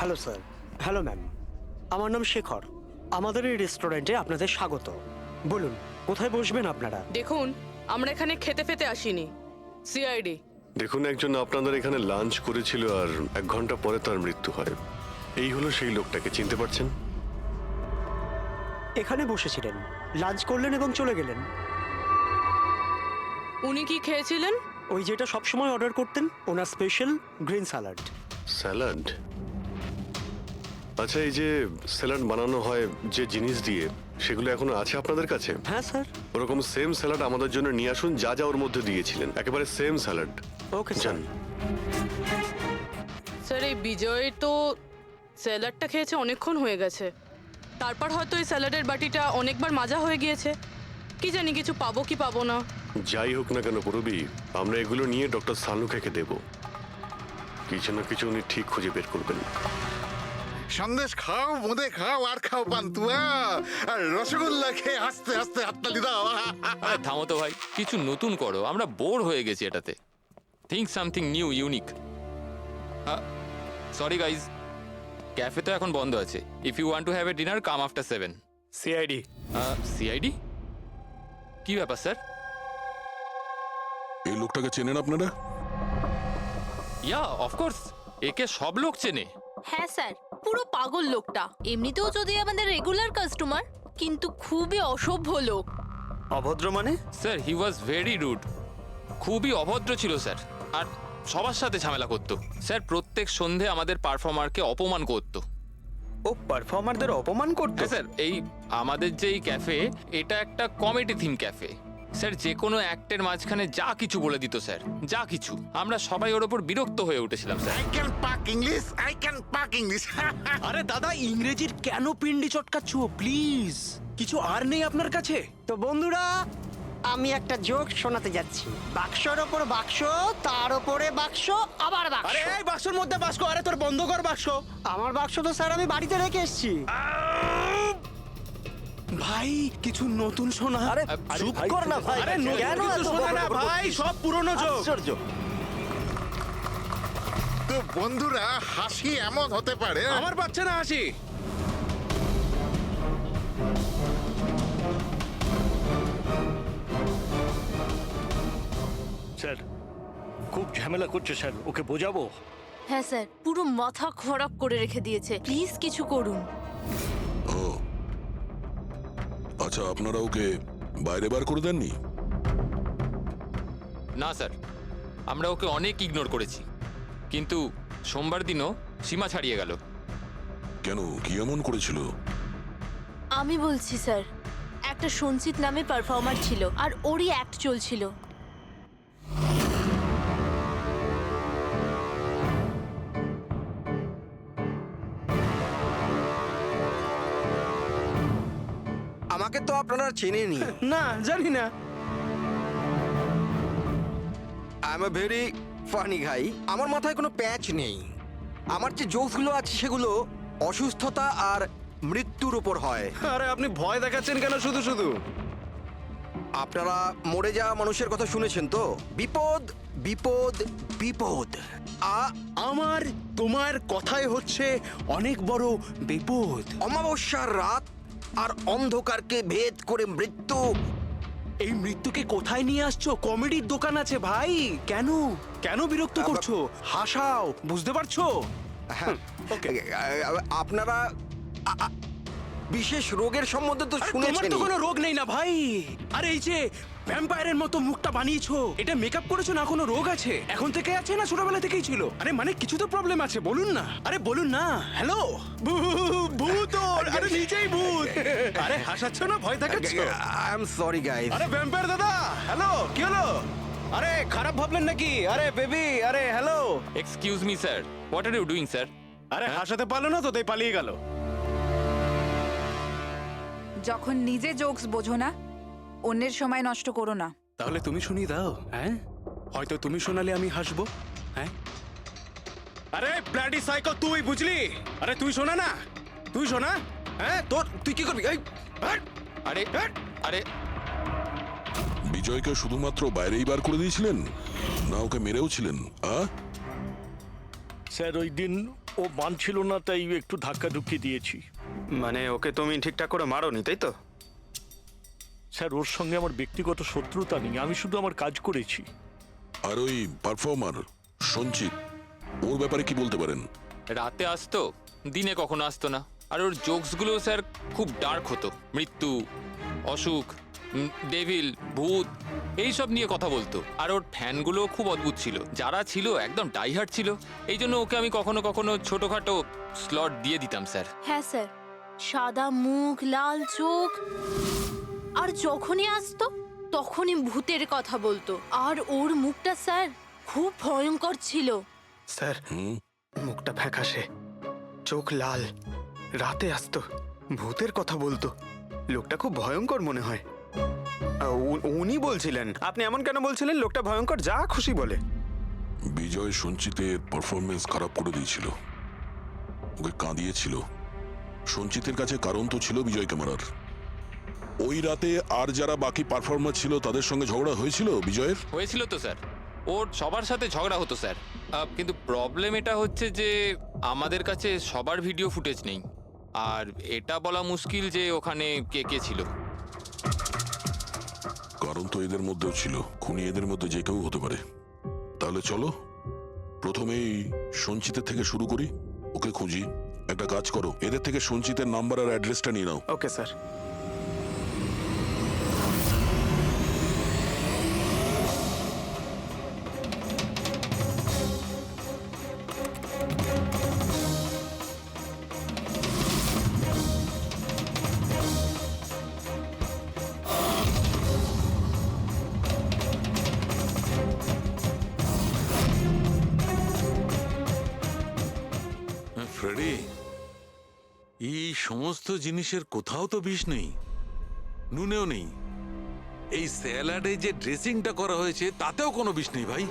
Hello sir. Hello ma'am, আমার নাম শেখর। আমাদের এই রেস্টুরেন্টে আপনাদের স্বাগত। বলুন কোথায় বসবেন আপনারা? দেখুন, আমরা এখানে খেতে ফেতে আসিনি, সিআইডি। দেখুন, একজন আপনাদের এখানে লাঞ্চ করেছিল আর 1 ঘন্টা পরে তার মৃত্যু হয়। এই হলো সেই লোকটাকে, চিনতে পারছেন? এখানে বসেছিলেন, লাঞ্চ করলেন এবং চলে গেলেন। উনি কি খেয়েছিলেন? ওই যেটা সবসময় অর্ডার করতেন, ওনার স্পেশাল গ্রিন স্যালাড। স্যালাড? আচ্ছা, এই যে স্যালাড বানানো হয় যে জিনিস দিয়ে, সেগুলো এখনো আছে আপনাদের কাছে? হ্যাঁ স্যার। ওরকম সেম স্যালাড আমাদের জন্য নিয়ে আসুন, যা যা ওর মধ্যে দিয়েছিলেন, একেবারে same salad. Okay sir. Sir, এই বিজয় তো স্যালাডটা খেয়েছে অনেকক্ষণ হয়ে গেছে। তারপর হয়তো এই স্যালাডের বাটিটা অনেকবার মাজা হয়ে গিয়েছে। কি জানি কিছু পাবো কি পাবো না। যাই হোক না কেন পুরবি, আমরা এগুলো নিয়ে ডক্টর সানুখাকে দেব। কিছু না কিছু উনি ঠিক খুঁজে বের করবেন। সন্দেশ খাও, বোঁদে খাও, আর খাও পান্তুয়া, আর রসগোল্লা খেয়ে হাসতে হাসতে হাততালি দাও। আরে থামো তো ভাই, কিছু নতুন করো, আমরা বোর হয়ে গেছি এটাতে। Think something new, unique. Sorry guys, café তো এখন বন্ধ আছে। If you want to have a dinner, come after 7। CID. CID? কি ব্যাপার স্যার? এই লোকটাকে চেনেন আপনারা? ইয়া, অফকোর্স, একে সব লোক চেনে। হ্যাঁ স্যার, পুরো পাগল লোকটা। এমনিতেও যদি আমাদের রেগুলার কাস্টমার, কিন্তু খুবই অসভ্য লোক। অভদ্র মানে? Sir, he was very rude. খুবই অভদ্র ছিল স্যার, আর সবার সাথে ঝামেলা করতো। স্যার, প্রত্যেক সন্ধে আমাদের পারফর্মারকে অপমান করতো। ও পারফর্মারদের অপমান করতো? হ্যাঁ স্যার, এই আমাদের যে এই ক্যাফে, এটা একটা কমেডি থিম ক্যাফে। স্যার, যে কোনো অ্যাক্টের মাঝখানে যা কিছু বলে দিত স্যার, যা কিছু। আমরা সবাই ওর ওপর বিরক্ত হয়ে উঠেছিলাম স্যার। আই ক্যান পাক ইংলিশ, আই ক্যান পাক ইংলিশ। আরে দাদা, ইংরেজির কেন পিন্ডি চটকাচ্ছ? প্লিজ, কিছু আর নেই আপনার কাছে? তো বন্ধুরা, আমি একটা জোক শোনাতে যাচ্ছি। বাক্সর ওপর বাক্স, তার ওপরে বাক্স, আবার বাক্স। আরে এই বাক্সর মধ্যে বাক্স, আরে তোর বন্ধ কর বাক্স। আমার বাক্স তো স্যার আমি বাড়িতে রেখে এসেছি। ভাই, কিছু নতুন শোনা। আরে চুপ ভাই, কর না ভাই। আরে নতুন কেন কিছু এত শোনা না বড় বড় ভাই, বকছিস? সব পুরনো জোক। আশ্চর্য। তো বন্ধুরা, হাসি এমন হতে পারে। আমার বাচ্চা না হাসি। স্যার, খুব ঝামেলা করছে স্যার, ওকে বোঝাবো? হ্যাঁ স্যার, পুরো মাথা খারাপ করে রেখে দিয়েছে। প্লিজ কিছু করুন। ও আচ্ছা, আপনারা ওকে বাইরে বার করে দেননি? না স্যার, আমরা ওকে অনেক ইগনোর করেছি, কিন্তু সোমবার দিনও সীমা ছাড়িয়ে গেল। কেন, কি এমন করেছিল? আমি বলছি স্যার, একটা সঞ্চিত নামে পারফর্মার ছিল, আর ওরই অ্যাক্ট চলছিল। আমাকে তো আপনারা চেনেনি। না, জানি না। I am a very funny guy. আমার মাথায় কোনো প্যাচ নেই। আমার যে জোকসগুলো আছে সেগুলো অসুস্থতা আর মৃত্যুর উপর হয়। আরে আপনি ভয় দেখাচ্ছেন কেন শুধু শুধু? আপনারা মরে যাওয়া মানুষের কথা শুনেছেন তো? বিপদ বিপদ বিপদ। আমার তোমার কথাই হচ্ছে অনেক বড় বিপদ। অমাবস্যার রাত আর অন্ধকারকে ভেদ করে মৃত্যু। এই মৃত্যুকে কোথায় নিয়ে আসছো? কমেডির দোকান আছে ভাই। কেন কেন বিরক্ত করছো? হাসাও, বুঝতে পারছো? হ্যাঁ, আপনারা বিশেষ রোগের সম্বন্ধে তো তোমার শুনেছেন। তো কোনো রোগ নেই না ভাই। আরে এই যে ভ্যাম্পায়ারের মতো মুখটা বানিয়েছো, এটা মেকআপ করেছো না? কোনো রোগ আছে? এখন থেকে আছে না ছোটবেলা থেকেই ছিল? আরে মানে কিছু তো প্রবলেম আছে, বলুন না। আরে বলুন না। হ্যালো, ভূত! আরে নিজেই ভূত। আরে হাসাচ্ছ না, ভয় দেখাচ্ছ? I am sorry guys. আরে ভ্যাম্পায়ার দাদা, হ্যালো, কি হলো? আরে খারাপ ভাবলেন নাকি? আরে বেবি, আরে hello. Excuse me sir, what are you doing sir? আরে হাসাতে পারলো না তো, তাই পালিয়ে গেল। যখন নিজে জোকস বোঝো না, অন্যের সময় নষ্ট করো না। তাহলে তুমি শুনিয়ে দাও। হ্যাঁ, হয়তো তুমি শোনালে আমি হাসবো। হ্যাঁ, আরে ব্লাডি সাইকো, তুই বুঝলি? আরে তুই শোনা না, তুই শোনা। হ্যাঁ, তুই কি করবি? আরে আরে বিজয়কে শুধুমাত্র বাইরেই বার করে দিয়েছিলেন, না ওকে মেরেও ছিলেন? স্যার ওই দিন ও মানছিল না, তাই একটু ধাক্কা ধুক্কি দিয়েছি। মানে ওকে তুমি ঠিকঠাক করে মারোনি, তাই তো? স্যার ওর সঙ্গে আমার ব্যক্তিগত শত্রুতা নেই, আমি শুধু আমার কাজ করেছি। আর ওই পারফর্মার সঞ্চিত, ওর ব্যাপারে কি বলতে পারেন? রাতে আসতো, দিনে কখনো আসতো না। আর ওর জোকসগুলো স্যার খুব ডার্ক হতো। মৃত্যু, অসুখ, ডেভিল, ভূত এইসব নিয়ে কথা বলতো। আর ওর ফ্যানগুলো খুব অদ্ভুত ছিল, যারা ছিল একদম ডাইহার্ট ছিল। এই জন্য ওকে আমি কখনো কখনো ছোটখাটো স্লট দিয়ে দিতাম স্যার। হ্যাঁ স্যার, সাদা মুখ, লাল চোখ, আর যখনই আসতো তখনই ভূতের কথা বলতো। আর ওর মুখটা স্যার খুব ভয়ঙ্কর ছিল। স্যার, মুখটা ফ্যাকাশে, চোখ লাল, রাতে আসতো, ভূতের কথা বলতো। লোকটা খুব ভয়ঙ্কর মনে হয়। উনি বলছিলেন? আপনি এমন কেন বলছিলেন? লোকটা ভয়ঙ্কর, যা খুশি বলে। বিজয় সঞ্চিতের পারফরমেন্স খারাপ করে দিয়েছিল, ওকে কাঁদিয়েছিল। সঞ্চিতের কাছে কারণ তো ছিল বিজয়কে মারার। ওই রাতে আর যারা বাকি পারফর্মার ছিল তাদের সঙ্গে ঝগড়া হয়েছিল বিজয়ের? হয়েছিল তো স্যার, ওর সবার সাথে ঝগড়া হতো স্যার। কিন্তু প্রবলেম এটা হচ্ছে যে আমাদের কাছে সবার ভিডিও ফুটেজ নেই। আর এটা বলা মুশকিল যে ওখানে কে কে ছিল। কারণ তো এদের মধ্যেও ছিল, খুনি এদের মধ্যে যে কেউ হতে পারে। তাহলে চলো প্রথমেই সঞ্চিতের থেকে শুরু করি, ওকে খুঁজি। একটা কাজ করো, এদের থেকে সঞ্চিতের নাম্বার আর অ্যাড্রেসটা নিয়ে নাও। Okay sir. ফ্রেডি, এই সমস্ত জিনিসের কোথাও তো বিষ নেই, নুনেও নেই। এই স্যালাডে যে ড্রেসিংটা করা হয়েছে তাতেও কোনো বিষ নেই ভাই।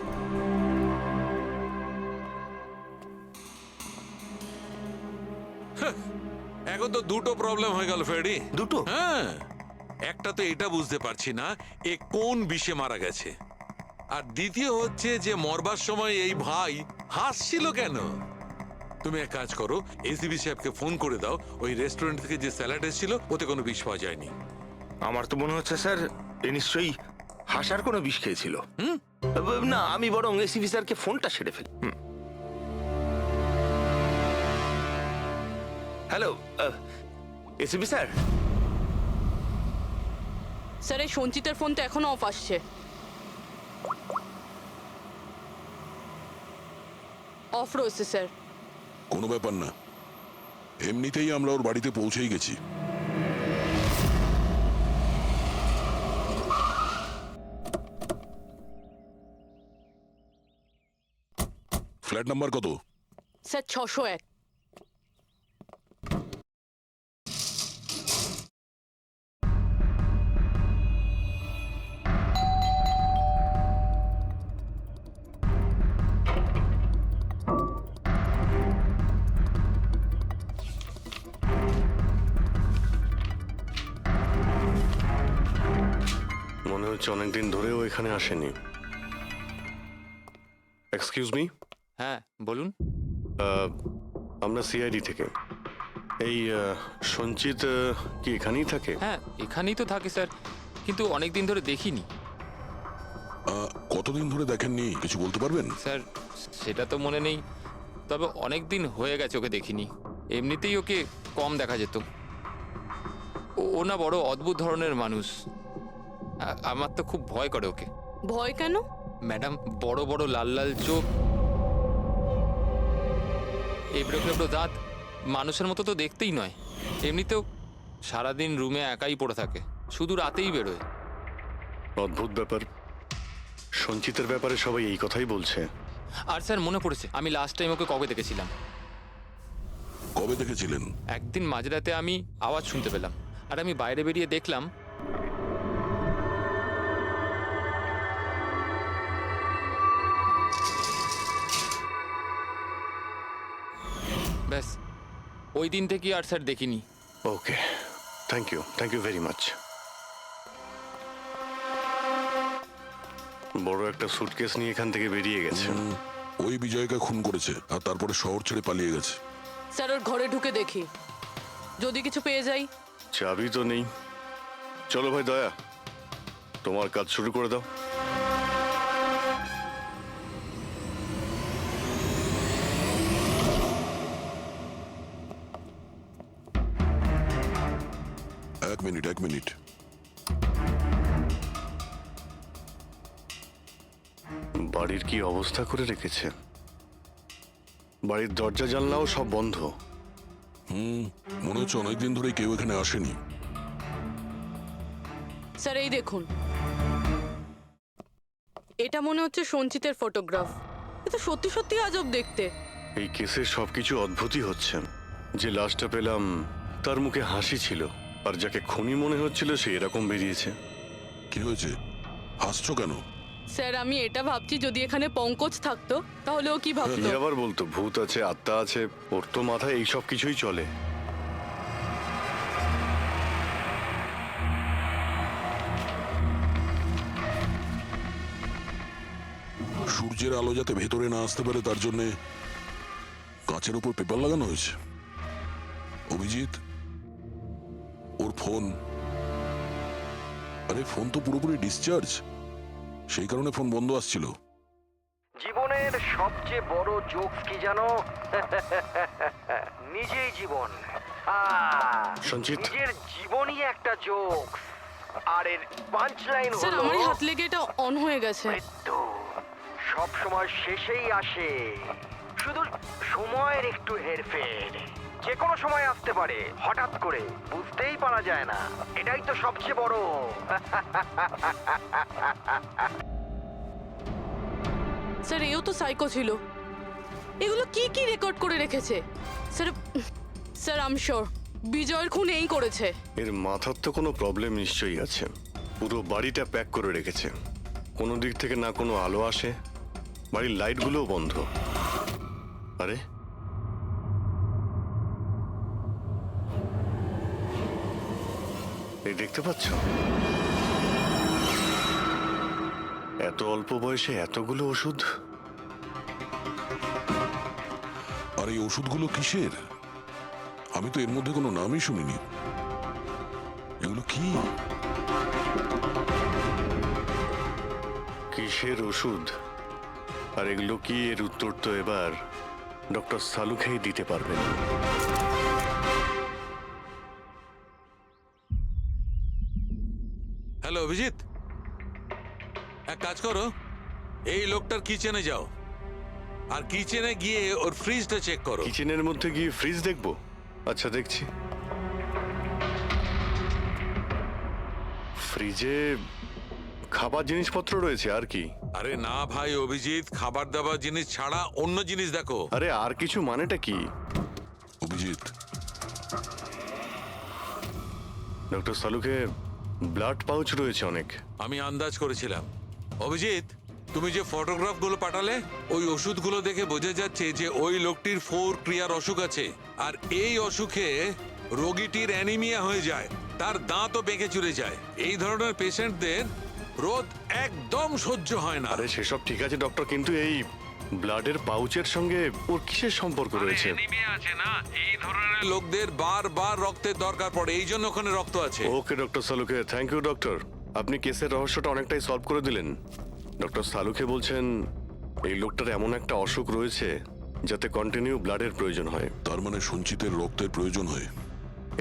এখন তো দুটো প্রবলেম হয়ে গেল ফ্রেডি। দুটো? হ্যাঁ, একটা তো এটা বুঝতে পারছি না এ কোন বিষে মারা গেছে, আর দ্বিতীয় হচ্ছে যে মরবার সময় এই ভাই হাসছিল কেন। তুমি এক কাজ করো, এসিবি সাহেবকে ফোন করে দাও, ওই রেস্টুরেন্ট থেকে যে স্যালাড এসেছিল ওতে কোনো বিষ পাওয়া যায়নি। আমার তো মনে হচ্ছে স্যার এ নিশ্চয়ই হাসার কোনো বিষ খেয়েছিল। না, আমি বরং এসিবি স্যারকে ফোনটা ছেড়ে ফেলি। Hello ACB sir. স্যার, এই সঞ্চিতের ফোন তো এখনো অফ আসছে। অফ রয়েছে স্যার। কোনো ব্যাপার না, এমনিতেই আমরা ওর বাড়িতে পৌঁছেই গেছি। ফ্ল্যাট নাম্বার কত? স্যার 601। মনে হচ্ছে অনেকদিন ধরেও এখানে আসেনি। Excuse me. হ্যাঁ বলুন। আমরা সিআইডি থেকে। এই সঞ্চিত কি এখানেই থাকে? হ্যাঁ এখানেই তো থাকে স্যার, কিন্তু অনেক দিন ধরে দেখিনি। কতদিন ধরে দেখেননি কিছু বলতে পারবেন? স্যার সেটা তো মনে নেই, তবে অনেক দিন হয়ে গেছে ওকে দেখিনি। এমনিতেই ওকে কম দেখা যেত। ও না বড় অদ্ভুত ধরনের মানুষ, আমার তো খুব ভয় করে ওকে। ভয় কেন? ম্যাডাম, বড় বড় লাল লাল চোখ, এবড়ো খেবড়ো দাঁত, মানুষের মতো তো দেখতেই নয়। এমনিতেও সারাদিন রুমে একাই পড়ে থাকে, শুধু রাতেই বেরোয়। অদ্ভুত ব্যাপার। সঞ্চিতের ব্যাপারে সবাই এই কথাই বলছে। আর স্যার মনে পড়েছে, আমি লাস্ট টাইম ওকে কবে দেখেছিলাম। কবে দেখেছিলেন? একদিন মাঝরাতে আমি আওয়াজ শুনতে পেলাম, আর আমি বাইরে বেরিয়ে দেখলাম ব্যাস। ওই দিন থেকে আর স্যার দেখিনি। ওকে, থ্যাংক ইউ ভেরি মাচ। বড় একটা সুটকেস নিয়ে এখান থেকে বেরিয়ে গেছে। ওই বিজয়কে খুন করেছে আর তারপরে শহর ছেড়ে পালিয়ে গেছে। স্যার ওর ঘরে ঢুকে দেখি, যদি কিছু পেয়ে যাই। চাবি তো নেই। চলো ভাই দয়া, তোমার কাজ শুরু করে দাও। এক মিনিট। বাড়ির কি অবস্থা করে রেখেছে। বাড়ির দরজা জানলাও সব বন্ধ। মনে হচ্ছে অনেকদিন ধরে কেউ এখানে আসেনি। স্যার এই দেখুন, এটা মনে হচ্ছে সঞ্চিতের ফটোগ্রাফ। এটা সত্যি সত্যি আজব দেখতে। এই কেসের সবকিছু অদ্ভুতই হচ্ছে। যে লাশটা পেলাম তার মুখে হাসি ছিল, আর যাকে খুনি মনে হচ্ছিল সে এরকম বেরিয়েছে। কি হয়েছে, হাসছো কেন? স্যার আমি এটা ভাবছি, যদি এখানে পঙ্কজ থাকতো তাহলে ও কি ভাবতো। কি আবার বলতো, ভূত আছে, আত্মা আছে, ওর তো মাথায় এই সব কিছুই চলে। সূর্যের আলো যাতে ভেতরে না আসতে পারে তার জন্য কাঁচের উপর পেপার লাগানো হয়েছে। অভিজিৎ, ওর ফোন, আরে ফোন তো পুরোপুরি ডিসচার্জ, সেই কারণে ফোন বন্ধ আসছিল। জীবনের সবচেয়ে বড় জোকস কি জানো? নিজেই জীবন। সঞ্চিত, নিজের জীবনই একটা জোকস। আর এর পাঞ্চ লাইন স্যার হলো, আমারই হাত লেগে এটা অন হয়ে গেছে। মৃত্যু সব সময় শেষেই আসে, শুধু সময়ের একটু হেরফের। যে কোনো সময় আসতে পারে, হঠাৎ করে, বুঝতেই পারা যায় না। এটাই তো সবচেয়ে বড়। স্যার এও তো সাইকো ছিল। এগুলো কি কি রেকর্ড করে রেখেছে? স্যার আই এম শিওর বিজয়ের খুন এই করেছে। এর মাথার তো কোনো প্রবলেম নিশ্চয়ই আছে। পুরো বাড়িটা প্যাক করে রেখেছে, কোনো দিক থেকে না কোনো আলো আসে, বাড়ির লাইটগুলোও বন্ধ। আরে এই দেখতে পাচ্ছ, এত অল্প বয়সে এতগুলো ওষুধ। আর এই ওষুধগুলো কিসের? আমি তো এর মধ্যে কোনো নামই শুনিনি। এগুলো কি? কিসের ওষুধ আর এগুলো কি, এর উত্তর তো এবার ডক্টর সালুখেই দিতে পারবেন। হ্যালো অভিজিৎ, এক কাজ করো, এই লোকটার কিচেনে যাও আর কিচেনে গিয়ে ওর ফ্রিজটা চেক করো। কিচেনের মধ্যে গিয়ে ফ্রিজ দেখবো? আচ্ছা দেখছি। ফ্রিজে খাবার জিনিসপত্র রয়েছে আর কি? আরে না ভাই অভিজিৎ, খাবার দাবার জিনিস ছাড়া অন্য জিনিস দেখো। আরে আর কিছু মানেটা কি? অভিজিৎ, ডক্টর সালুকে ব্লাড পাউচ রয়েছে অনেক। আমি আন্দাজ করেছিলাম। অভিজিৎ, তুমি যে ফটোগ্রাফগুলো পাঠালে, ওই ওষুধগুলো দেখে বোঝা যাচ্ছে যে ওই লোকটির 4 ক্রিয়ার অসুখ আছে। আর এই অসুখে রোগীটির অ্যানিমিয়া হয়ে যায়, তার দাঁতও বেঁকে চুরে যায়। এই ধরনের পেশেন্টদের রোদ একদম সহ্য হয় না। আরে সেসব ঠিক আছে ডক্টর, কিন্তু এই ব্লাডের পাউচের সঙ্গে ওর কিসের সম্পর্ক রয়েছে? অ্যানিমিয়া আছে না, এই ধরনের লোকদের বারবার রক্তের দরকার পড়ে, এই জন্য ওখানে রক্ত আছে। ওকে ডক্টর সালুকে, থ্যাংক ইউ ডক্টর। আপনি কেসের রহস্যটা অনেকটাই সলভ করে দিলেন। ডক্টর সালুকে বলছেন এই লোকটার এমন একটা অসুখ রয়েছে যাতে কন্টিনিউ ব্লাডের প্রয়োজন হয়। তার মানে সঞ্চিতের রক্তের প্রয়োজন হয়।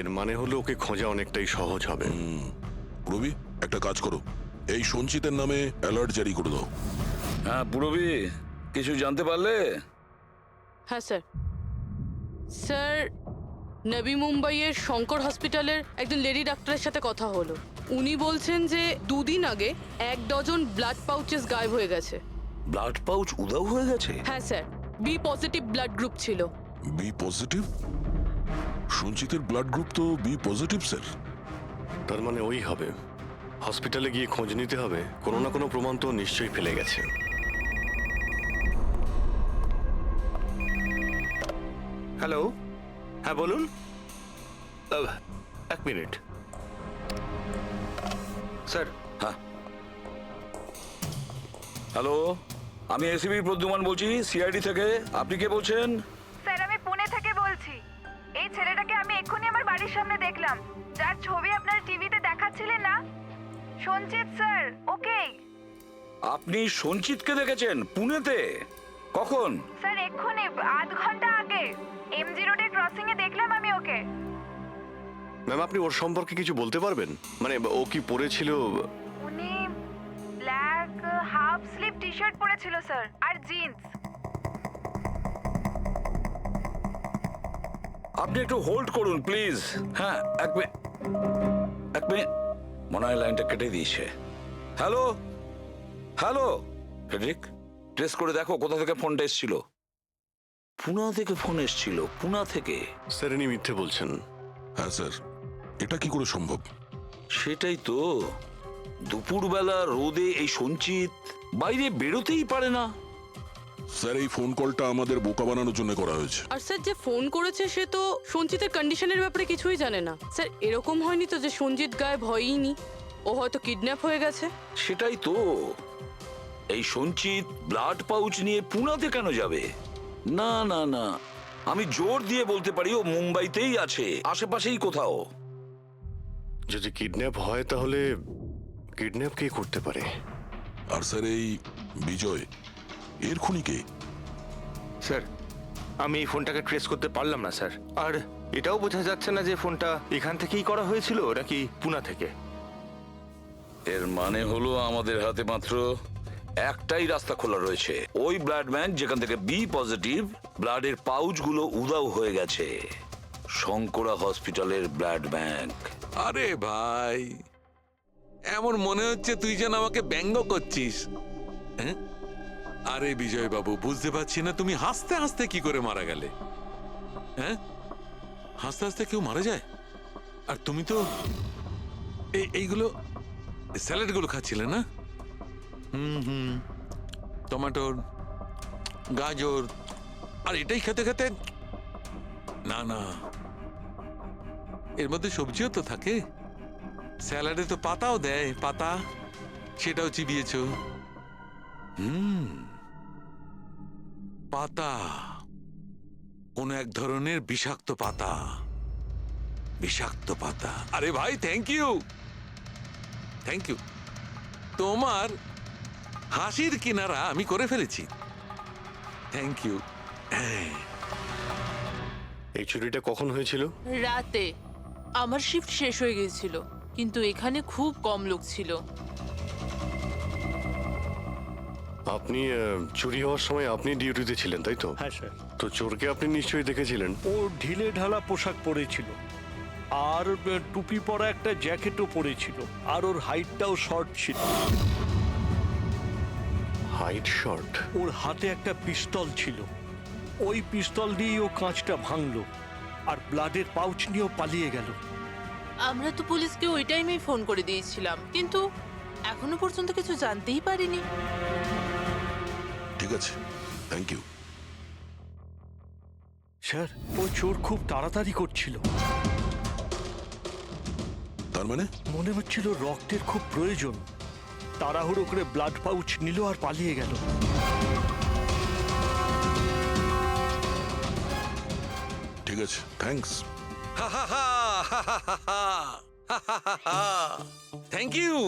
এর মানে হলো ওকে খোঁজা অনেকটাই সহজ হবে। রবি, একটা কাজ করো, এই সঞ্চিতের নামে অ্যালার্ট জারি করে দাও। হ্যাঁ পুরবি, কিছু জানতে পারলে? হ্যাঁ স্যার। স্যার নবী মুম্বাইয়ের শঙ্কর হসপিটালের একজন লেডি ডাক্তারের সাথে কথা হলো। উনি বলছেন যে 2 দিন আগে 1 ডজন ব্লাড পাউচেস গায়েব হয়ে গেছে। ব্লাড পাউচ উধাও হয়ে গেছে? হ্যাঁ sir, B positive blood group ছিল। B positive? সঞ্চিতের ব্লাড গ্রুপ তো বি পজিটিভ স্যার। তার মানে ওই হবে। হসপিটালে গিয়ে খোঁজ নিতে হবে, কোনো না কোনো প্রমাণ তো নিশ্চয়ই ফেলে গেছে। হ্যালো, হ্যাঁ বলুন। 1 মিনিট স্যার। হ্যাঁ হ্যালো, আমি এসিবি প্রদ্যুমান বলছি, সিআইডি থেকে। আপনি কে বলছেন? স্যার আমি পুনে থেকে বলছি। এই ছেলেটাকে আমি এক্ষুনি আমার বাড়ির সামনে দেখলাম, যার ছবি আপনার টিভিতে দেখাচ্ছিলেন না, সঞ্চিত স্যার। ওকে আপনি সঞ্চিতকে দেখেছেন পুনেতে? কখন? স্যার এক্ষুনি আধ ঘন্টা আগে এমজি রোডের ক্রসিং এ দেখলাম আমি ওকে। ম্যাম, আপনি ওর সম্পর্কে কিছু বলতে পারবেন? মানে ও কি পরেছিল? উনি black half sleeve T shirt পরেছিল স্যার, আর জিন্স। আপনি একটু হোল্ড করুন প্লিজ। হ্যাঁ, এক মিনিট। মনে হয় লাইনটা কেটে দিয়েছে। হ্যালো হ্যালো ফ্রেডরিক, ট্রেস করে দেখো কোথা থেকে ফোনটা এসেছিল। পুনা থেকে ফোন এসেছিল, পুনা থেকে। স্যার, ইনি মিথ্যে বলছেন। হ্যাঁ স্যার, এটা কি করে সম্ভব? সেটাই তো, দুপুরবেলা রোদে এই সঞ্চিত বাইরে বেরোতেই পারে না। স্যার, এই ফোন কলটা আমাদের বোকা বানানোর জন্য করা হয়েছে। আর স্যার, যে ফোন করেছে সে তো সঞ্জিতের কন্ডিশনের ব্যাপারে কিছুই জানে না। স্যার, এরকম হয়নি তো যে সঞ্জিত গায়েব হয়ইনি, ও হয়তো কিডন্যাপ হয়ে গেছে। সেটাই তো, এই সঞ্চিত ব্লাড পাউচ নিয়ে পুনাতে কেন যাবে? না না না, আমি জোর দিয়ে বলতে পারি ও মুম্বাইতেই আছে, আশেপাশেই কোথাও। যদি কিডন্যাপ হয় তাহলে কিডন্যাপ কে করতে পারে? আর স্যার, এই বিজয় এর খুনি কে? স্যার, আমি এই ফোনটাকে ট্রেস করতে পারলাম না স্যার। আর এটাও বোঝা যাচ্ছে না যে ফোনটা এখান থেকেই করা হয়েছিল নাকি পুনা থেকে। এর মানে হলো আমাদের হাতে মাত্র একটাই রাস্তা খোলা রয়েছে, ওই ব্লাড ব্যাংক যেখান থেকে বি পজিটিভ ব্লাডের পাউচগুলো উধাও হয়ে গেছে, শঙ্করা হসপিটালের ব্লাড ব্যাংক। আরে ভাই, এমন মনে হচ্ছে তুই যেন আমাকে ব্যঙ্গ করছিস। হ্যাঁ? আরে বিজয় বাবু, বুঝতে পারছি না তুমি হাসতে হাসতে কি করে মারা গেলে। হ্যাঁ, হাসতে হাসতে কেউ মারা যায়? আর তুমি তো এইগুলো স্যালাড গুলো খাচ্ছিলে না? টমেটোর, গাজর, আর এটাই খেতে খেতে। না না, এর মধ্যে সবজিও তো থাকে, স্যালাডে তো পাতাও দেয়, পাতা, সেটাও চিবিয়েছ। পাতা, কোন এক ধরনের বিষাক্ত পাতা, বিষাক্ত পাতা। আরে ভাই, থ্যাংক ইউ, থ্যাংক ইউ। তোমার হাসির কিনারা আমি করে ফেলেছি, থ্যাংক ইউ। এই চুরিটা কখন হয়েছিল? রাতে আমার শিফট শেষ হয়ে গিয়েছিল, কিন্তু এখানে খুব কম লোক ছিল। আপনি চুরি হওয়ার সময় আপনি ডিউটিতে ছিলেন, তাই তো? হ্যাঁ স্যার। তো চোরকে আপনি নিশ্চয়ই দেখেছিলেন। ও ঢিলে ঢালা পোশাক পরেছিল, আর টুপি পরা একটা জ্যাকেটও পরেছিল, আর ওর হাইটটাও শর্ট ছিল। Height short? ওর হাতে একটা পিস্তল ছিল, ওই পিস্তল দিয়েই ও কাঁচটা ভাঙলো, আর ব্লাডের পাউচ নিয়েও পালিয়ে গেল। আমরা তো পুলিশকে ওই টাইমেই ফোন করে দিয়েছিলাম, কিন্তু এখনো পর্যন্ত কিছু জানতেই পারিনি। ঠিক আছে, থ্যাংক ইউ। স্যার, ও চোর খুব তাড়াতাড়ি করছিল। তার মানে? মনে হচ্ছিল রক্তের খুব প্রয়োজন, তাড়াহুড়ো করে ব্লাড পাউচ নিল আর পালিয়ে গেল। ঠিক আছে, থ্যাঙ্কস। Thank you.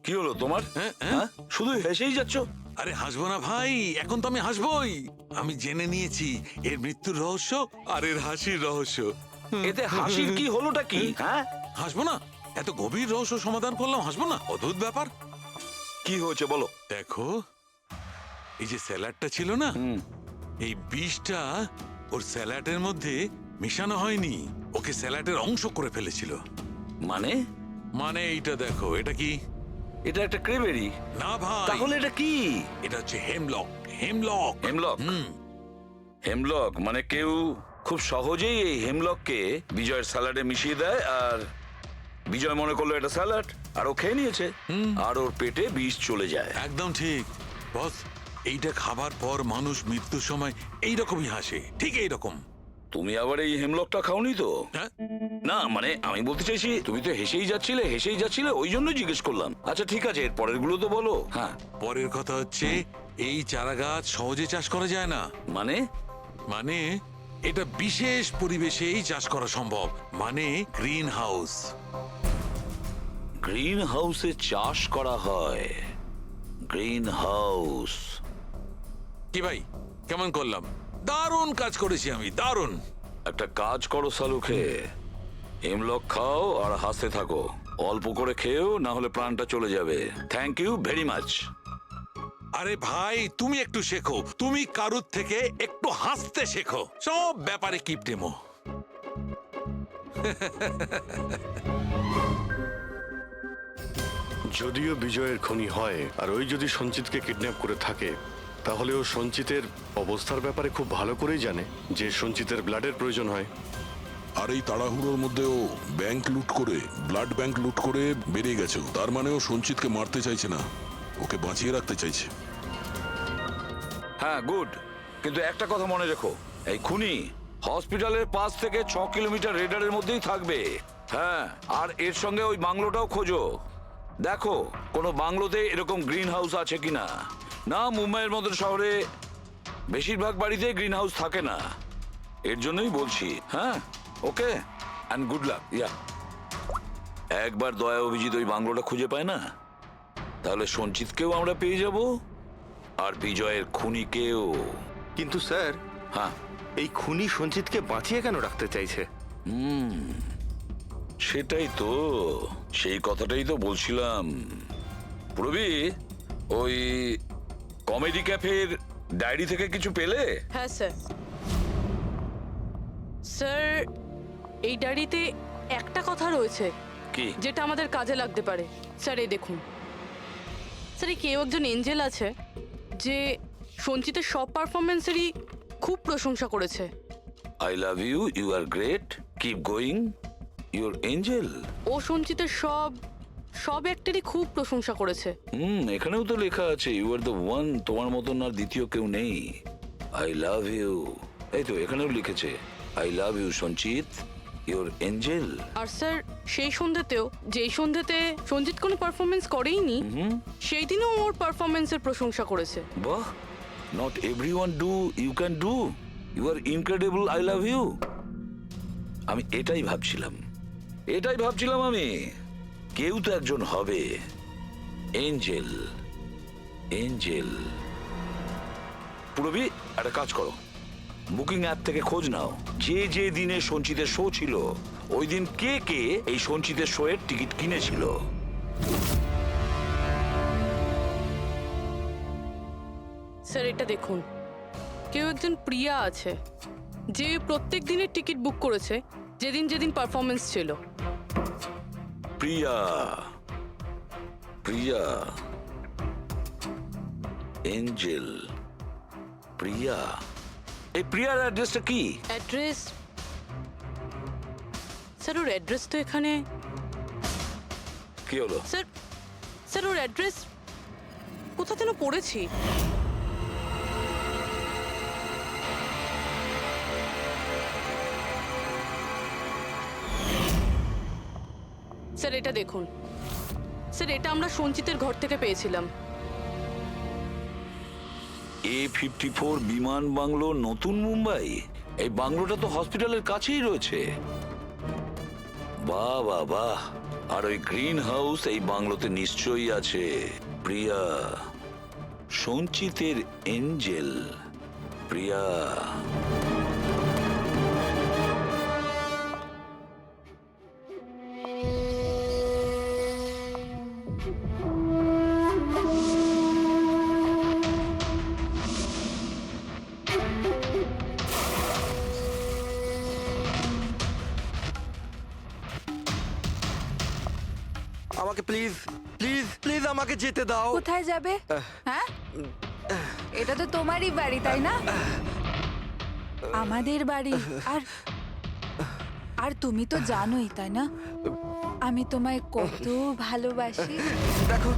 কি হলো তোমার? হ্যাঁ, শুধু হেসেই যাচ্ছ। আরে হাসবো না ভাই, এখন তো আমি হাসবোই। আমি জেনে নিয়েছি এর মৃত্যুর রহস্য আর এর হাসির রহস্য। এতে হাসির কি হলোটা কি? হ্যাঁ, হাসবো না? এত গভীর রহস্য সমাধান করলাম, হাসবো না? অদ্ভুত ব্যাপার। কি হয়েছে বলো। দেখো, এই যে স্যালাডটা ছিল না, এই বিষটা ওর স্যালাডের মধ্যে মিশানো হয়নি, ওকে স্যালাডের অংশ করে ফেলেছিল। মানে? মানে এইটা দেখো, এটা কি? এটা একটা ক্রেবেরি। না ভাই। তাহলে এটা কি? এটা হচ্ছে হেমলক। হেমলক। হেমলক? হেমলক মানে কেউ খুব সহজেই এই হেমলককে বিজয়ের স্যালাডে মিশিয়ে দেয়, আর বিজয় মনে করলো এটা স্যালাড, আর ও খেয়ে নিয়েছে, আর ওর পেটে বিষ চলে যায়। একদম ঠিক বস, এইটা খাবার পর মানুষ মৃত্যুর সময় এইরকমই হাসে, ঠিক এইরকম। তুমি আবার এই হেমলকটা খাওনি তো? হ্যাঁ? না মানে আমি বলতে চাইছি তুমি তো হেসেই যাচ্ছিলে ওই জন্য জিজ্ঞেস করলাম। আচ্ছা ঠিক আছে, এর পরের গুলো তো বলো। হ্যাঁ পরের কথা হচ্ছে এই চারা গাছ সহজে চাষ করা যায় না। মানে? মানে এটা বিশেষ পরিবেশেই চাষ করা সম্ভব, মানে গ্রিন হাউস। গ্রিন হাউসে চাষ করা হয়? Green house? কি ভাই কেমন করলাম? দারুণ কাজ করেছি আমি, দারুণ। একটা কাজ করো সালুখে, হেমলক খাও আর হাসতে থাকো। অল্প করে খেয়েও, না হলে প্রাণটা চলে যাবে। Thank you very much. আরে ভাই তুমি একটু শেখো, তুমি কারুর থেকে একটু হাসতে শেখো। সব ব্যাপারে কিপটেমো। যদিও বিজয়ের খনি হয় আর ওই যদি সঞ্চিতকে কিডন্যাপ করে থাকে, তাহলে ও সঞ্চিতের অবস্থার ব্যাপারে খুব ভালো করেই জানে যে সঞ্চিতের ব্লাডের প্রয়োজন হয়। আর এই তাড়াহুড়োর মধ্যে ও ব্যাংক লুট করে, ব্লাড ব্যাংক লুট করে বেরিয়ে গেছে। তার মানে ও সঞ্চিতকে মারতে চাইছে না, ওকে বাঁচিয়ে রাখতে চাইছে। হ্যাঁ গুড, কিন্তু একটা কথা মনে রেখো, এই খুনি হসপিটালের 5 থেকে 6 কিলোমিটার রেডারের মধ্যেই থাকবে। হ্যাঁ, আর এর সঙ্গে ওই বাংলোটাও খোঁজো। দেখো কোনো বাংলোতে এরকম গ্রিন হাউস আছে কিনা। না, মুম্বাইয়ের মতো শহরে বেশিরভাগ বাড়িতে গ্রিন হাউস থাকে না, এর জন্যই বলছি। হ্যাঁ ওকে, অ্যান্ড গুড লাক। ইয়া, একবার দয়া অভিজিৎ ওই বাংলোটা খুঁজে পায় না, তাহলে সঞ্চিতকেও আমরা পেয়ে যাব আর বিজয়ের খুনিকেও। কিন্তু স্যার, হ্যাঁ, এই খুনি সঞ্চিতকে বাঁচিয়ে কেন রাখতে চাইছে? সেটাই তো, সেই কথাটাই তো বলছিলাম। প্রবি, ওই কমেডি ক্যাফের ডায়েরি থেকে কিছু পেলে? হ্যাঁ স্যার। স্যার এই ডায়েরিতে একটা কথা রয়েছে কি? যেটা আমাদের কাজে লাগতে পারে। স্যার এই দেখুন, স্যার এই কেউ একজন এঞ্জেল আছে যে সঞ্চিতের সব পারফরমেন্সেরই খুব প্রশংসা করেছে। I love you, you are great, keep going, your angel. ও সঞ্চিতের সব অ্যাক্টেরই খুব প্রশংসা করেছে। এখানেও তো লেখা আছে ইউ আর দ্য ওয়ান, তোমার মতন আর দ্বিতীয় কেউ নেই। আই লাভ ইউ, এই তো এখানেও লিখেছে আই লাভ ইউ সঞ্চিত, ইউর এঞ্জেল। আর স্যার সেই সন্ধ্যাতেও, যেই সন্ধ্যাতে সঞ্জিত কোনো পারফরমেন্স করেইনি, সেই দিনও ওর পারফরমেন্সের প্রশংসা করেছে। বাহ, not everyone do, you can do, you are incredible, I love you. আমি এটাই ভাবছিলাম আমি, কেউ তো একজন হবে এঞ্জেল। পুরবি, একটা কাজ করো, বুকিং অ্যাপ থেকে খোঁজ নাও যে দিনে সঞ্চিতের শো ছিল, ওই দিন কে এই সঞ্চিতের শো এর টিকিট কিনেছিল। স্যার এটা দেখুন, কেউ একজন প্রিয়া আছে যে প্রত্যেক দিনের টিকিট বুক করেছে যেদিন পারফরমেন্স ছিল। প্রিয়া, এঞ্জেল, প্রিয়া। এই প্রিয়ার অ্যাড্রেসটা কি? অ্যাড্রেস? স্যার ওর অ্যাড্রেস তো এখানে। কি হলো? স্যার ওর অ্যাড্রেস কোথা যেন পড়েছি। স্যার এটা দেখুন, স্যার এটা আমরা সঞ্চিতের ঘর থেকে পেয়েছিলাম। A54 বিমান বাংলো, নতুন মুম্বাই। এই বাংলোটা তো হসপিটালের কাছেই রয়েছে। বাহ বাহ বাহ, আর ওই গ্রিন হাউস এই বাংলোতে নিশ্চয়ই আছে। প্রিয়া, সঞ্চিতের এঞ্জেল, প্রিয়া। আমাকে প্লিজ প্লিজ প্লিজ আমাকে যেতে দাও। কোথায় যাবে? হ্যাঁ, এটা তো তোমারই বাড়ি তাই না? আমাদের বাড়ি। আর তুমি তো জানোই তাই না আমি তোমায় কত ভালোবাসি। দেখো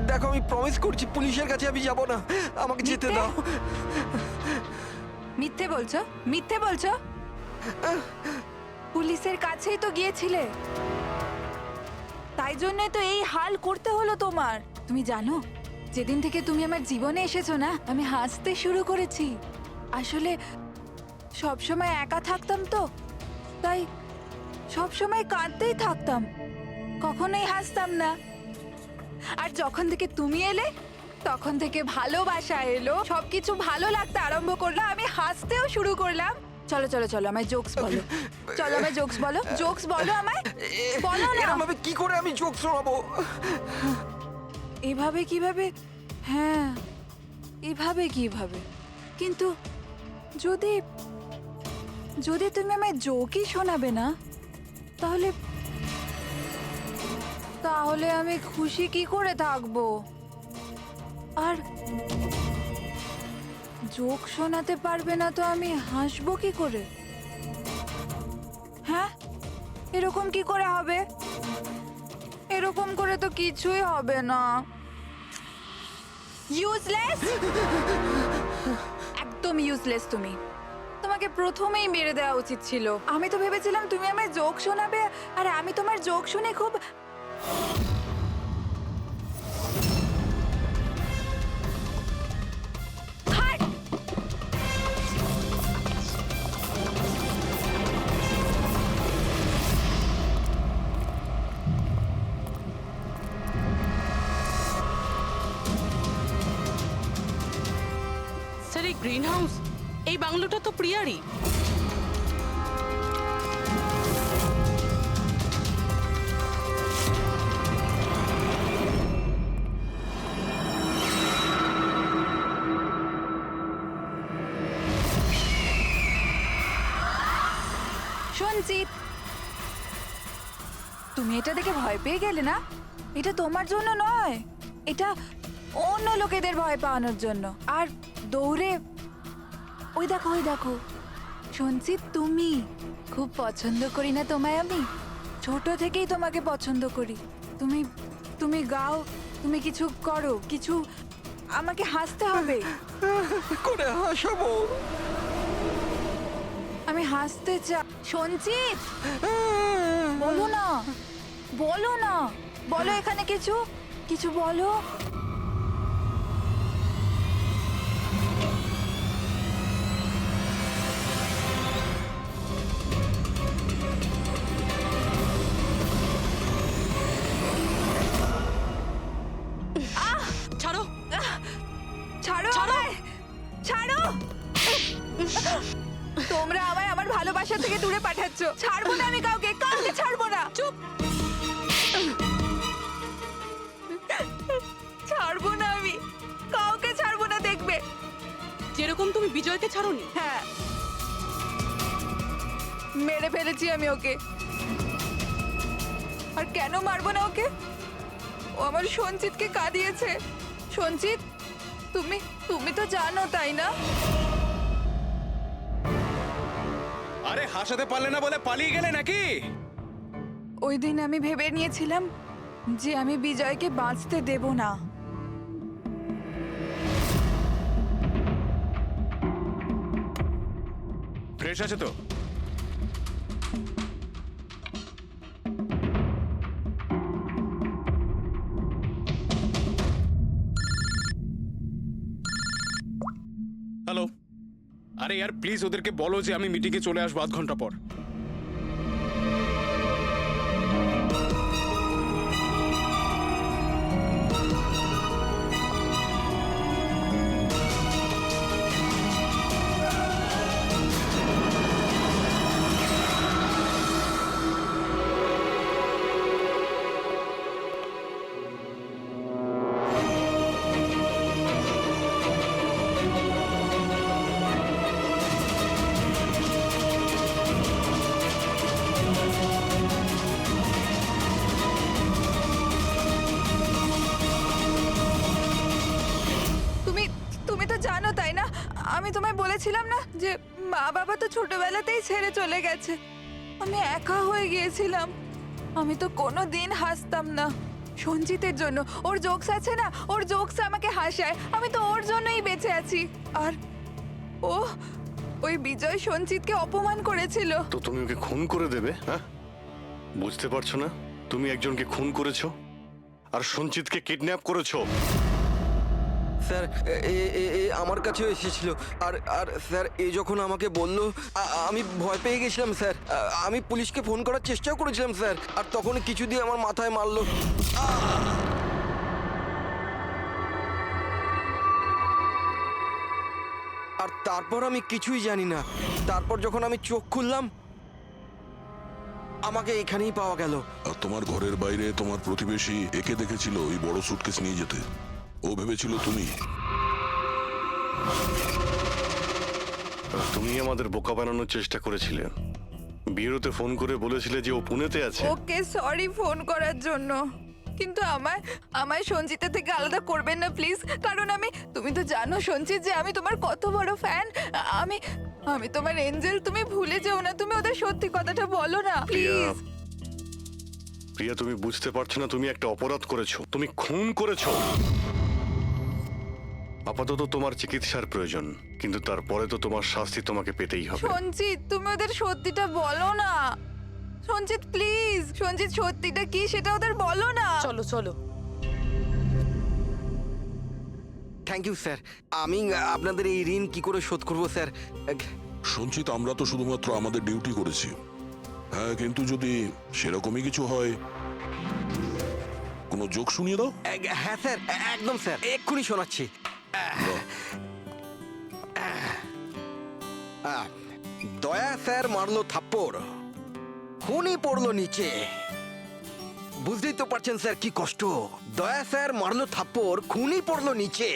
দেখো, আমি প্রমিস করছি পুলিশের কাছে আমি যাব না, আমাকে যেতে দাও। মিথ্যে বলছো? পুলিশের কাছেই তো গিয়েছিলে, তাই জন্যই তো এই হাল করতে হলো তোমার। তুমি জানো, যেদিন থেকে তুমি আমার জীবনে এসেছো না, আমি হাসতে শুরু করেছি। আসলে সবসময় একা থাকতাম তো, তাই সবসময় কাঁদতেই থাকতাম, কখনোই হাসতাম না। আর যখন থেকে তুমি এলে, তখন থেকে ভালোবাসা এলো, সবকিছু ভালো লাগতে আরম্ভ করলো, আমি হাসতেও শুরু করলাম। চলো চলো চলো, আমায় জোকস বলো। চলো আমায় জোকস বলো, জোকস বলো আমায়, বলো না। এরকমভাবে কি করে আমি জোক শোনাবো? এভাবে কিভাবে? হ্যাঁ, এভাবে কিভাবে? কিন্তু যদি যদি তুমি আমায় জোকই শোনাবে না, তাহলে তাহলে আমি খুশি কি করে থাকবো? আর জোক শোনাতে পারবে না তো আমি হাসবো কি করে? হ্যাঁ, এরকম কি করে হবে? এরকম করে তো কিছুই হবে না। ইউজলেস, একদম ইউজলেস তুমি। তোমাকে প্রথমেই মেরে দেওয়া উচিত ছিল। আমি তো ভেবেছিলাম তুমি আমায় জোক শোনাবে, আর আমি তোমার জোক শুনে খুব হাট! স্যার, এই গ্রিন হাউস, এই বাংলোটা তো প্রিয়ারই। সঞ্জিত, তুমি এটা দেখে ভয় পেয়ে গেলে না? এটা তোমার জন্য নয়, এটা অন্য লোকেদের ভয় পাওয়ানোর জন্য। আর দৌড়ে ওই দেখো, ওই দেখো সঞ্জিত, তুমি খুব পছন্দ করি না তোমায় আমি? ছোট থেকেই তোমাকে পছন্দ করি। তুমি তুমি গাও, তুমি কিছু করো, কিছু আমাকে হাসতে হবে। করে হাসাবো? আমি হাসতে চাই। সঞ্জিত, বলো না, বলো না, বলো এখানে কিছু কিছু বলো। ছাড়ো, ছাড়ো আমায়, ছাড়ো। তোমরা আমায় আমার ভালোবাসা থেকে দূরে পাঠাচ্ছ। ছাড়বো না আমি কাউকে, কাউকে ছাড়বো না। চুপ, ছাড়বো না আমি, কাউকে ছাড়বো না, দেখবে। যেরকম তুমি বিজয়কে ছাড়োনি। হ্যাঁ, মেরে ফেলেছি আমি ওকে। আর কেন মারবো না ওকে? ও আমার সঞ্চিতকে কাঁদিয়েছে। সঞ্চিত, তুমি তুমি তো জানো, তাই না? আরে হাসাতে পারলে না বলে পালিয়ে গেলে নাকি? ওই দিন আমি ভেবে নিয়েছিলাম যে আমি বিজয়কে বাঁচতে দেব না। ফ্রেশ আছে তো? হ্যালো, আরে यार প্লিজ ওদেরকে বলো যে আমি মিটিংয়ে চলে আসবো আধ ঘন্টা পর। তুমি তো জানো, তাই না? আমি তোমায় বলেছিলাম না যে মা বাবা তো ছোটবেলাতেই ছেড়ে চলে গেছে। আমি একা হয়ে গিয়েছিলাম। আমি তো কোনোদিন হাসতাম না সঞ্জিতের জন্য। ওর জোকস আছে না, ওর জোকস আমাকে হাসায়। আমি তো ওর জন্যই বেঁচে আছি। আর ও ওই বিজয় সঞ্চিতকে অপমান করেছিল। তো তুমি ওকে খুন করে দেবে? হ্যাঁ, বুঝতে পারছো না তুমি একজনকে খুন করেছো আর সঞ্চিতকে কিডন্যাপ করেছো? স্যার আমার কাছেও এসেছিল আর আর স্যার যখন আমাকে বলল আমি ভয় পেয়ে গেছিলাম স্যার। আমি পুলিশকে ফোন করার চেষ্টাও করেছিলাম স্যার, আর তখন কিছু দিয়ে আমার মাথায় মারলো। আর তারপর আমি কিছুই জানি না। তারপর যখন আমি চোখ খুললাম আমাকে এখানেই পাওয়া গেল। আর তোমার ঘরের বাইরে তোমার প্রতিবেশী একে দেখেছিল ওই বড় সুটকেস নিয়ে যেতে। ও ভেবেছিল তুমি। তুমি আমাদের বোকা বানানোর চেষ্টা করেছিলে। বিয়েরোতে ফোন করে বলেছিলে যে ও পুনেতে আছে। ওকে সরি ফোন করার জন্য, কিন্তু আমায় সঞ্চিতা থেকে আলাদা করবেন না প্লিজ। কারণ তুমি তো জানো সঞ্চিত যে আমি তোমার কত বড় ফ্যান। আমি তোমার এঞ্জেল, তুমি ভুলে যেও না। তুমি ওদের সত্যি কথাটা বলো না প্লিজ। প্রিয়া, তুমি বুঝতে পারছো না তুমি একটা অপরাধ করেছো, তুমি খুন করেছো। আপাতত তোমার চিকিৎসার প্রয়োজন, কিন্তু তারপরে তো তোমার শাস্তি তোমাকে পেতেই হবে। সঞ্চিত তুমি ওদের সত্যিটা বলো না। সঞ্চিত প্লিজ, সঞ্চিত সত্যিটা কি সেটা ওদের বলো না। চলো চলো। Thank you sir. আমি আপনাদের এই ঋণ কি করে শোধ করবো স্যার? সঞ্চিত, আমরা তো শুধুমাত্র আমাদের ডিউটি করেছি। হ্যাঁ, কিন্তু যদি সেরকমই কিছু হয়, কোনো জোক শুনিয়ে দাও। হ্যাঁ স্যার, একদম স্যার, এক্ষুনি শোনাচ্ছি। দয়া স্যার মারলো থাপ্পড়, খুনি পড়লো নিচে। বুঝতেই তো পারছেন স্যার কি কষ্ট। দয়া স্যার মারলো থাপ্পড়, খুনি পড়লো নিচে,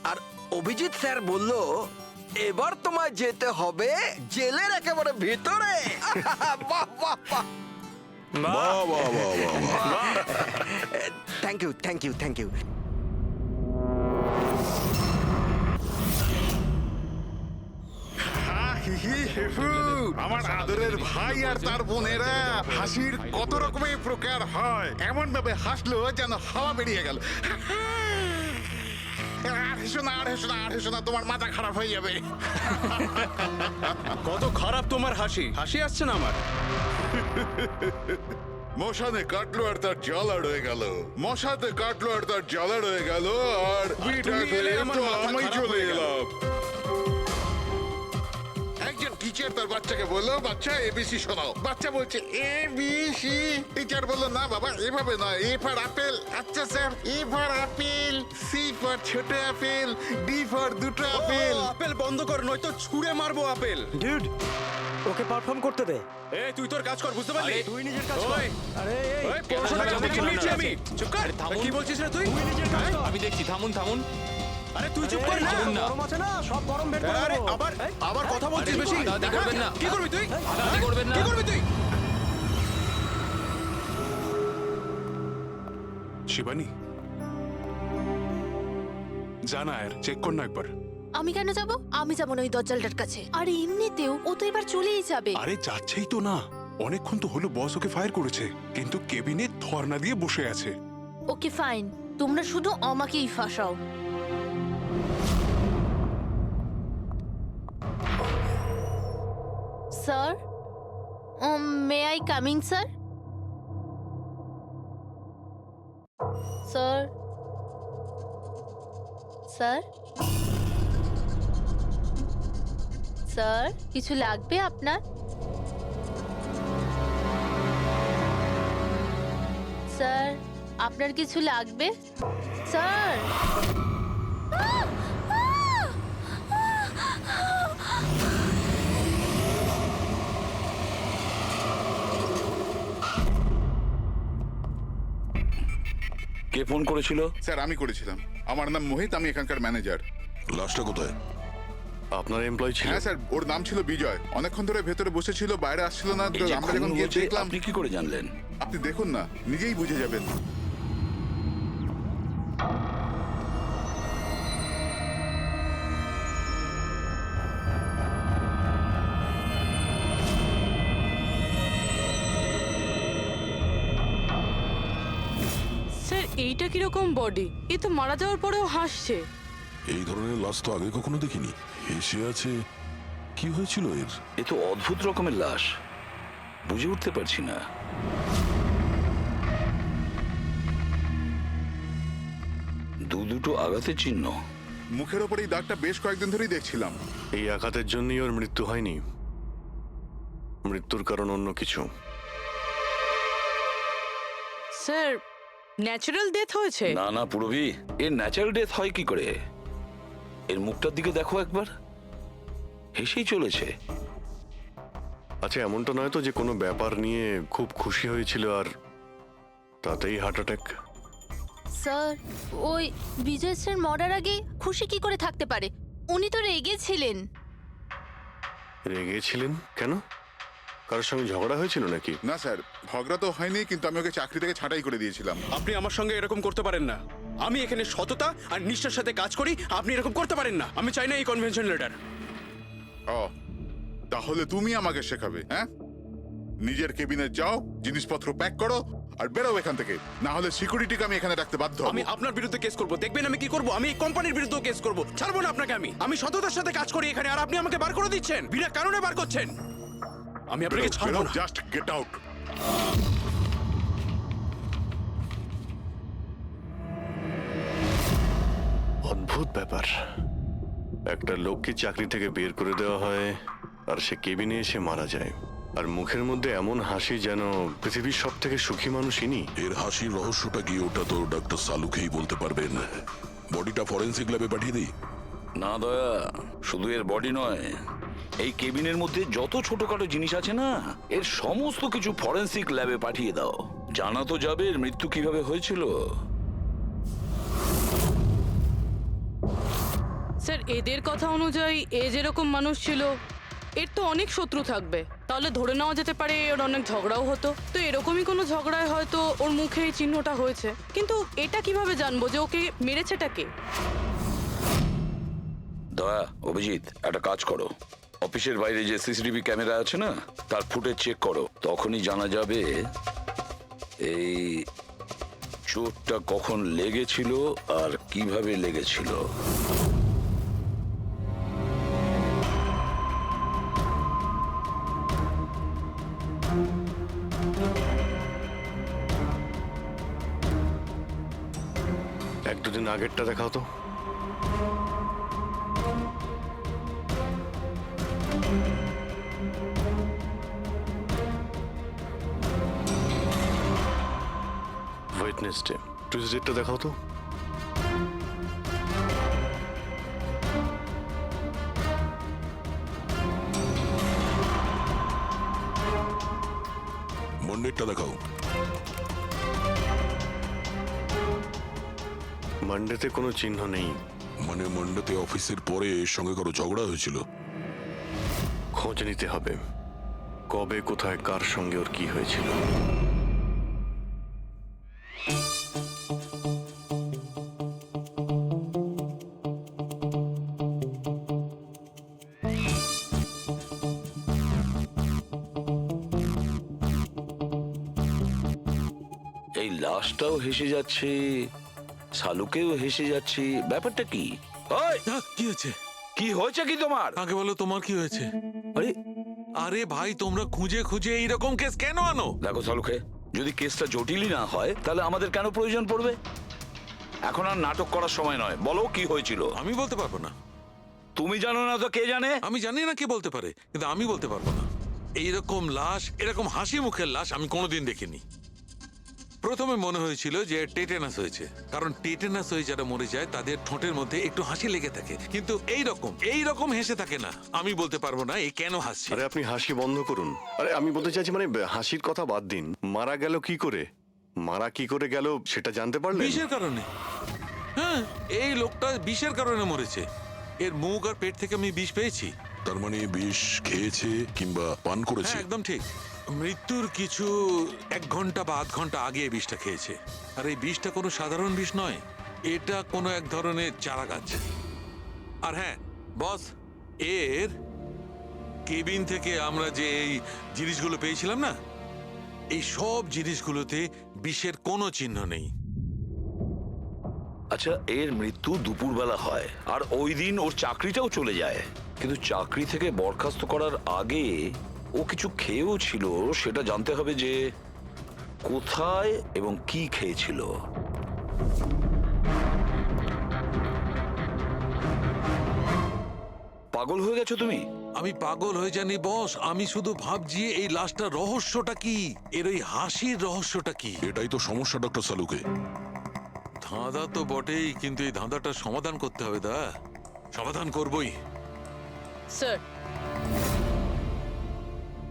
আর অভিজিৎ স্যার বলল এবার তোমায় যেতে হবে জেলের একেবারে ভিতরে। বাহ বাহ বাহ, বাহ বাহ বাহ বাহ। Thank you thank you thank you. আমার আদরের ভাই আর তার বোনেরা, হাসির কত রকমের প্রকার হয়। এমন ভাবে হাসলো যেন হাওয়া বেরিয়ে গেল। আর হেসো না, আর হেসো না, আর হেসো না, তোমার মাথা খারাপ হয়ে যাবে। কত খারাপ তোমার হাসি। হাসি আসছে না আমার। মশানে কাটলো আর তার জ্বালা রয়ে গেল, মশাতে কাটলো আর তার জ্বালা রয়ে গেল, আর আমি চলে এলাম। একজন টিচার তার বাচ্চাকে বললো, বাচ্চা এবিসি শোনাও। বাচ্চা বলছে এবিসি। টিচার বললো, না বাবা এভাবে নয়, এ ফর আপেল। আচ্ছা স্যার, A for apple, C for ছোট আপেল, ডি ফর দুটো আপেল। আপেল বন্ধ কর, নয়তো ছুঁড়ে মারবো আপেল। ডিউড, ওকে পারফর্ম করতে দে। তুই তোর কাজ কর, বুঝতে পারলি? তুই নিজের কাজ কর। আরে পড়াশোনা দেখে নিয়েছি আমি। চুপ কর। কি বলছিস রে তুই? নিজের কাজ কর। আমি দেখছি, থামুন থামুন। আরে তুই চুপ কর না। গরম আছে না, সব গরম বের করে আরে দেবো। আবার কথা বলছিস বেশি। দাদি করবেন না। কি করবি তুই? দাদি করবেন না। কি করবি তুই? শিবানী, জানা আর চেক কর না একবার। আমি কেন যাব? আমি যাব না ওই দজ্জালটার কাছে। আর এমনিতেও ও তো এবার চলেই যাবে। আরে যাচ্ছেই তো না, অনেকক্ষণ তো হলো বস ওকে ফায়ার করেছে, কিন্তু কেবিনে ধর্ণা দিয়ে বসে আছে। ওকে ফাইন, তোমরা শুধু আমাকেই ফাঁসাও। Sir, may I coming sir? Sir, sir, sir, কিছু লাগবে আপনার? স্যার, আপনার কিছু লাগবে? স্যার, কে ফোন করেছিল? স্যার আমি করেছিলাম। আমার নাম মোহিত, আমি এখানকার ম্যানেজার। লাশটা কোথায়? আপনার এমপ্লয়ি ছিল? হ্যাঁ স্যার, ওর নাম ছিল বিজয়। অনেকক্ষণ ধরে ভেতরে বসেছিল, বাইরে আসছিল না। তো আমরা যখন গিয়ে দেখলাম। আপনি কি করে জানলেন? আপনি দেখুন না, নিজেই বুঝে যাবেন। স্যার, এইটা কিরকম বডি? এ তো মারা যাওয়ার পরেও হাসছে। এই ধরনের লাশ তো আগে কখনো দেখিনি। হেসে আছে, কি হয়েছিল এর? এ তো অদ্ভুত রকমের লাশ, বুঝে উঠতে পারছি না। দুটো আঘাতের চিহ্ন। মুখের ওপর এই দাগটা বেশ কয়েকদিন ধরেই দেখছিলাম। এই আঘাতের জন্যই ওর মৃত্যু হয়নি, মৃত্যুর কারণ অন্য কিছু। স্যার, ন্যাচারাল ডেথ হয়েছে? না না পুরবি, এর ন্যাচারাল ডেথ হয় কি করে? এর মুখটার দিকে দেখো একবার, হেসেই চলেছে। আচ্ছা, এমনটা নয় তো যে কোনো ব্যাপার নিয়ে খুব খুশি হয়েছিল আর তাতেই হার্ট অ্যাটাক? স্যার, ওই বিজয় স্যার মরার আগে খুশি কি করে থাকতে পারে? উনি তো রেগেছিলেন। রেগেছিলেন কেন? কারোর সঙ্গে ঝগড়া হয়েছিল নাকি? না স্যার, ঝগড়া তো হয়নি, কিন্তু আমি ওকে চাকরি থেকে ছাঁটাই করে দিয়েছিলাম। আপনি আমার সঙ্গে এরকম করতে পারেন না। আমি এখানে সততা আর নিষ্ঠার সাথে কাজ করি, আপনি এরকম করতে পারেন না। আমি চাই না এই কনভেনশন লেটার। ও, তাহলে তুমি আমাকে শেখাবে? হ্যাঁ, নিজের কেবিনে যাও, জিনিসপত্র প্যাক করো আর বেরো এখান থেকে, না হলে সিকিউরিটিকে আমি এখানে রাখতে বাধ্য হব। আমি আপনার বিরুদ্ধে কেস করব, দেখবেন আমি কি করব। আমি এই কোম্পানির বিরুদ্ধে কেস করব। ছাড়বো না আপনাকে। আমি সততার সাথে কাজ করি এখানে, আর আপনি আমাকে বার করে দিচ্ছেন, বিনা কারণে বার করছেন। আমি আপনাকে ছাড়বো না। Just get out. অদ্ভুত ব্যাপার, একটা লোককে চাকরি থেকে বের করে দেওয়া হয় আর সে কেবিনে এসে মারা যায়, আর মুখের মধ্যে এমন হাসি যেন পৃথিবীর সব থেকে সুখী মানুষ ইনি। এর হাসির রহস্যটা কি ওটা তো ডাক্তার সালুকেই বলতে পারবেন। বডিটা ফরেন্সিক ল্যাবে পাঠিয়ে দিই? না দয়া, শুধু এর বডি নয়, এই কেবিনের মধ্যে যত ছোটখাটো জিনিস আছে না, এর সমস্ত কিছু ফরেন্সিক ল্যাবে পাঠিয়ে দাও। জানা তো যাবে এর মৃত্যু কিভাবে হয়েছিল। স্যার, এদের কথা অনুযায়ী এ যেরকম মানুষ ছিল, এর তো অনেক শত্রু থাকবে। তাহলে ধরে নেওয়া যেতে পারে ওর অনেক ঝগড়াও হতো। তো এরকমই কোনো ঝগড়ায় হয়তো ওর মুখে এই চিহ্নটা হয়েছে। কিন্তু এটা কিভাবে জানবো যে ওকে মেরেছেটা কে? দয়া, অভিজিৎ, একটা কাজ করো, অফিসের বাইরে যে সিসিটিভি ক্যামেরা আছে না, তার ফুটেজ চেক করো। তখনই জানা যাবে এই চোটটা কখন লেগেছিল আর কিভাবে লেগেছিল। এক দুদিন আগেরটা দেখাও তো। ওয়েডনেসডে, টিউসডেটা দেখাও তো। মন্ডেরটা দেখাও। মানডেতে কোনো চিহ্ন নেই। মানে মন্ডেতে অফিসের পরে এর সঙ্গে কারো ঝগড়া হয়েছিল? খোঁজ নিতে হবে, কবে কোথায় কার সঙ্গে ওর কি হয়েছিল। এই লাশটাও হেসে যাচ্ছে, শালুকেও হেসে যাচ্ছে, ব্যাপারটা কি? ওই, কি হয়েছে? কি হয়েছে কি তোমার? আগে বলো তোমার কি হয়েছে? আরে আরে ভাই, তোমরা খুঁজে খুঁজে এইরকম কেস কেন আনো? দেখো শালুকে, যদি কেসটা জটিলই না হয় তাহলে আমাদের কেন প্রয়োজন পড়বে? এখন আর নাটক করার সময় নয়, বলো কি হয়েছিল। আমি বলতে পারবো না। তুমি জানো না তো কে জানে? আমি জানি না কে বলতে পারে, কিন্তু আমি বলতে পারবো না। এইরকম লাশ, এরকম হাসি মুখের লাশ আমি কোনোদিন দেখিনি। প্রথমে মনে হয়েছিল যে টেটেনাস হয়েছে, কারণ টেটেনাস হয়ে যারা মরে যায় তাদের ঠোঁটের মধ্যে একটু হাসি লেগে থাকে, কিন্তু এইরকম হেসে থাকে না। আমি বলতে পারবো না এই কেন হাসছে। আরে আপনি হাসি বন্ধ করুন। আরে আমি বলতে চাইছি, মানে হাসির কথা বাদ দিন, মারা গেল কি করে, মারা কি করে গেল সেটা জানতে পারলেন? বিষের কারণে। হ্যাঁ, এই লোকটা বিষের কারণে মরেছে। এর মুখ আর পেট থেকে আমি বিষ পেয়েছি। তার মানে বিষ খেয়েছে কিংবা পান করেছে? হ্যাঁ, একদম ঠিক। মৃত্যুর কিছু 1 ঘন্টা বা আধ ঘন্টা আগে এই বিষটা খেয়েছে। আর এই বিষটা কোনো সাধারণ বিষ নয়, এটা কোনো এক ধরনের চারা গাছ। আর হ্যাঁ বস, এর কেবিন থেকে আমরা যে এই জিনিসগুলো পেয়েছিলাম না, এই সব জিনিসগুলোতে বিষের কোনো চিহ্ন নেই। আচ্ছা, এর মৃত্যু দুপুরবেলা হয় আর ওই দিন ওর চাকরিটাও চলে যায়। কিন্তু চাকরি থেকে বরখাস্ত করার আগে ও কিছু খেয়েও ছিল, সেটা জানতে হবে যে কোথায় এবং কি খেয়েছিল। পাগল হয়ে গেছো তুমি? আমি পাগল হয়ে জানি বস, আমি শুধু ভাবছি এই লাশটার রহস্যটা কি, এর ওই হাসির রহস্যটা কি। এটাই তো সমস্যা ডক্টর সালুকে। ধাঁধা তো বটেই, কিন্তু এই ধাঁধাটার সমাধান করতে হবে। দা সমাধান করবই। স্যার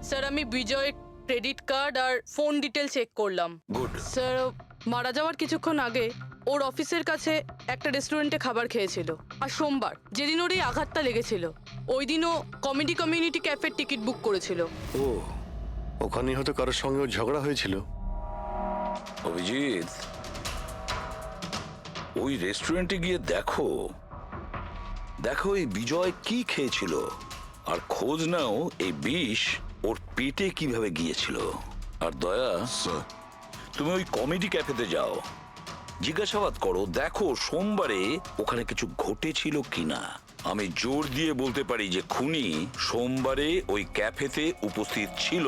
স্যার আমি বিজয়ের ক্রেডিট কার্ড আর ফোন ডিটেল চেক করলাম। গুড। স্যার মারা যাওয়ার কিছুক্ষণ আগে ওর অফিসের কাছে একটা রেস্টুরেন্টে খাবার খেয়েছিল, আর সোমবার যেদিন ওর এই আঘাতটা লেগেছিল ওই দিনও কমেডি কমিউনিটি ক্যাফের টিকিট বুক করেছিল। ও, ওখানে হয়তো কারোর সঙ্গে ওর ঝগড়া হয়েছিল। অভিজিৎ, ওই রেস্টুরেন্টে গিয়ে দেখো দেখো এই বিজয় কি খেয়েছিল, আর খোঁজ নাও এই বিষ ওর পেটে কিভাবে গিয়েছিল। আর দয়া, তুমি ওই কমেডি ক্যাফেতে যাও, জিজ্ঞাসাবাদ করো, দেখো সোমবারে ওখানে কিছু ঘটেছিল কিনা। আমি জোর দিয়ে বলতে পারি যে খুনি সোমবারে ওই ক্যাফেতে উপস্থিত ছিল।